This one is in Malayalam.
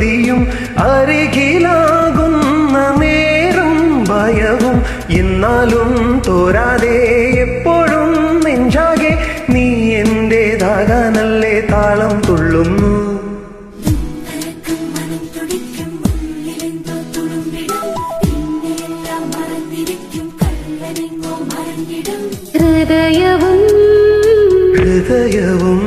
കൊതിയും അരികിലാകുന്ന നേരം ഭയവും എന്നാലും തോരാതെ എപ്പോഴും നെഞ്ചാകെ നീ എന്റേതാകാനല്ലേ താളം തുള്ളുന്നു. ഹൃദയവും ഹൃദയവും